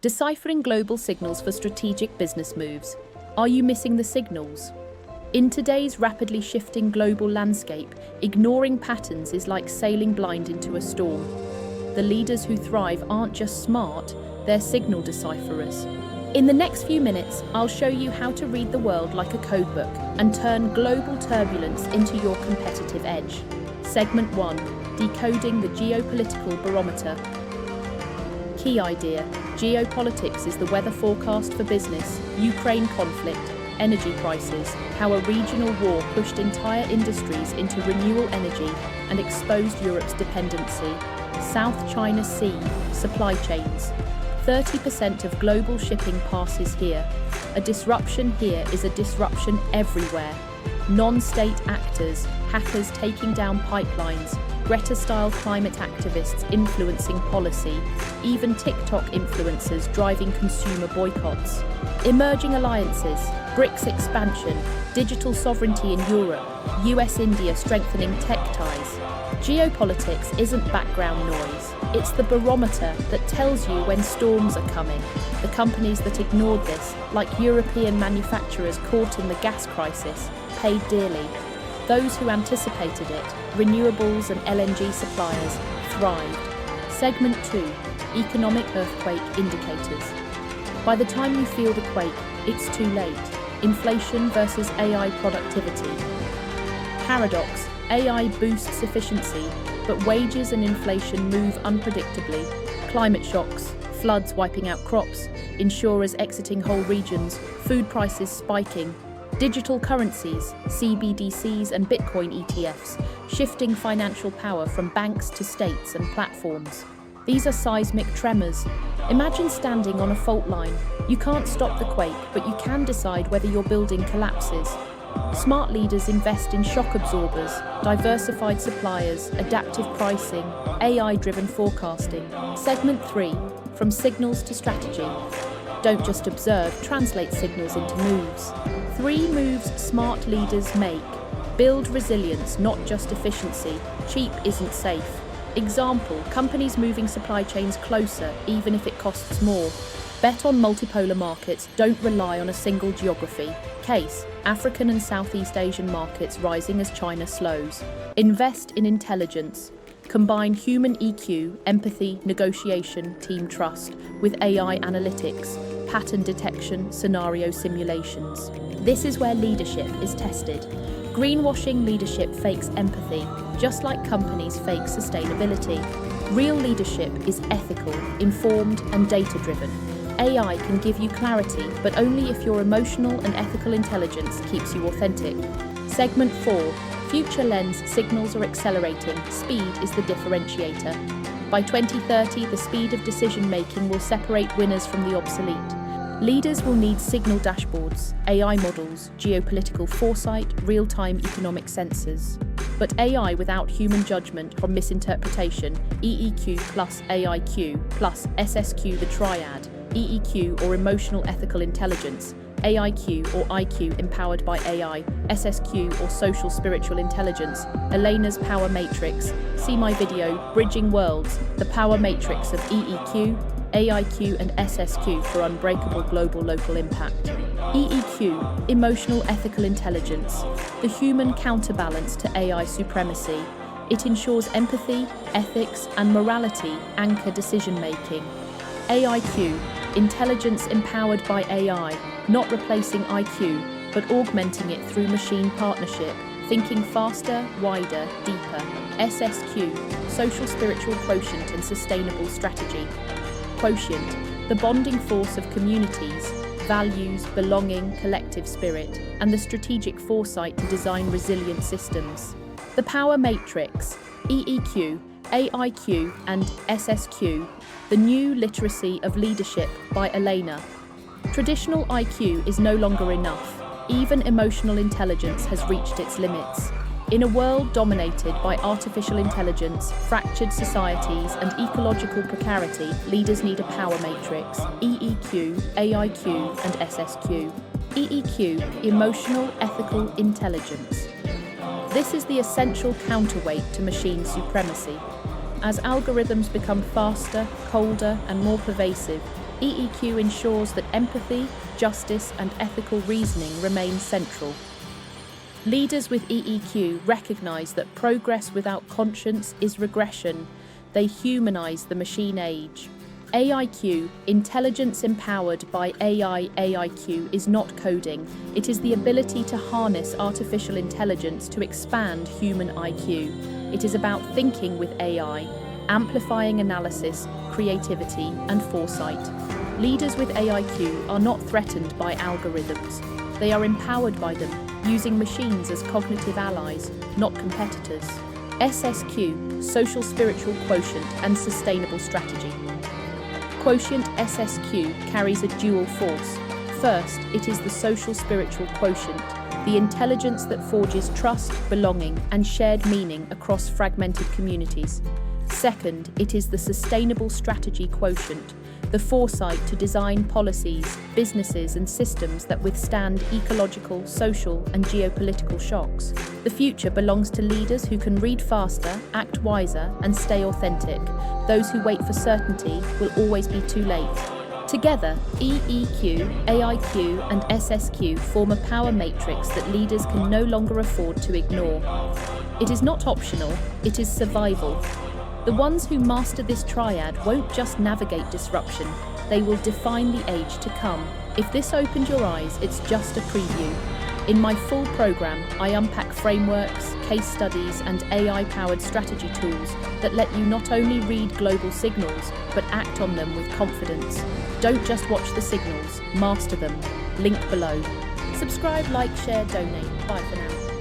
Deciphering global signals for strategic business moves. Are you missing the signals? In today's rapidly shifting global landscape, ignoring patterns is like sailing blind into a storm. The leaders who thrive aren't just smart, they're signal decipherers. In the next few minutes, I'll show you how to read the world like a codebook and turn global turbulence into your competitive edge. Segment 1. Decoding the Geopolitical Barometer. Key idea: geopolitics is the weather forecast for business, Ukraine conflict, energy prices, how a regional war pushed entire industries into renewable energy and exposed Europe's dependency. South China Sea, supply chains. 30% of global shipping passes here. A disruption here is a disruption everywhere. Non-state actors, hackers taking down pipelines, Greta-style climate activists influencing policy, even TikTok influencers driving consumer boycotts. Emerging alliances, BRICS expansion, digital sovereignty in Europe, US-India strengthening tech ties. Geopolitics isn't background noise. It's the barometer that tells you when storms are coming. The companies that ignored this, like European manufacturers caught in the gas crisis, paid dearly. Those who anticipated it, renewables and LNG suppliers, thrived. Segment 2. Economic earthquake indicators. By the time you feel the quake, it's too late. Inflation versus AI productivity. Paradox: AI boosts efficiency, but wages and inflation move unpredictably. Climate shocks, floods wiping out crops, insurers exiting whole regions, food prices spiking. Digital currencies, CBDCs and Bitcoin ETFs, shifting financial power from banks to states and platforms. These are seismic tremors. Imagine standing on a fault line. You can't stop the quake, but you can decide whether your building collapses. Smart leaders invest in shock absorbers, diversified suppliers, adaptive pricing, AI-driven forecasting. Segment 3. From signals to strategy. Don't just observe, translate signals into moves. 3 moves smart leaders make. Build resilience, not just efficiency. Cheap isn't safe. Example: companies moving supply chains closer, even if it costs more. Bet on multipolar markets, don't rely on a single geography. Case: African and Southeast Asian markets rising as China slows. Invest in intelligence. Combine human EQ, empathy, negotiation, team trust, with AI analytics, pattern detection, scenario simulations. This is where leadership is tested. Greenwashing leadership fakes empathy, just like companies fake sustainability. Real leadership is ethical, informed, and data-driven. AI can give you clarity, but only if your emotional and ethical intelligence keeps you authentic. Segment 4. Future lens signals are accelerating. Speed is the differentiator. By 2030, the speed of decision-making will separate winners from the obsolete. Leaders will need signal dashboards, AI models, geopolitical foresight, real-time economic sensors. But AI without human judgment or misinterpretation, EEQ plus AIQ plus SSQ, the triad, EEQ or emotional ethical intelligence, AIQ or IQ empowered by AI, SSQ or social spiritual intelligence, Elena's power matrix. See my video, Bridging Worlds, the power matrix of EEQ, AIQ and SSQ for unbreakable global local impact. EEQ, emotional ethical intelligence, the human counterbalance to AI supremacy. It ensures empathy, ethics and morality anchor decision-making. AIQ, intelligence empowered by AI, not replacing IQ, but augmenting it through machine partnership, thinking faster, wider, deeper. SSQ, social spiritual quotient and sustainable strategy. Quotient, the bonding force of communities, values, belonging, collective spirit, and the strategic foresight to design resilient systems. The power matrix, EEQ, AIQ, and SSQ, the new literacy of leadership by Elena. Traditional IQ is no longer enough. Even emotional intelligence has reached its limits. In a world dominated by artificial intelligence, fractured societies, and ecological precarity, leaders need a power matrix: EEQ, AIQ, and SSQ. EEQ, emotional ethical intelligence. This is the essential counterweight to machine supremacy. As algorithms become faster, colder, and more pervasive, EEQ ensures that empathy, justice, and ethical reasoning remain central. Leaders with EEQ recognize that progress without conscience is regression. They humanize the machine age. AIQ, intelligence empowered by AI AIQ, is not coding. It is the ability to harness artificial intelligence to expand human IQ. It is about thinking with AI, amplifying analysis, creativity, and foresight. Leaders with AIQ are not threatened by algorithms. They are empowered by them, using machines as cognitive allies, not competitors. SSQ, Social Spiritual Quotient and Sustainable Strategy. Quotient SSQ carries a dual force. First, it is the social spiritual quotient, the intelligence that forges trust, belonging, and shared meaning across fragmented communities. Second, it is the sustainable strategy quotient, the foresight to design policies, businesses, and systems that withstand ecological, social, and geopolitical shocks. The future belongs to leaders who can read faster, act wiser, and stay authentic. Those who wait for certainty will always be too late. Together, EEQ, AIQ, and SSQ form a power matrix that leaders can no longer afford to ignore. It is not optional, it is survival. The ones who master this triad won't just navigate disruption, they will define the age to come. If this opened your eyes, it's just a preview. In my full program, I unpack frameworks, case studies, and AI-powered strategy tools that let you not only read global signals, but act on them with confidence. Don't just watch the signals, master them. Link below. Subscribe, like, share, donate. Bye for now.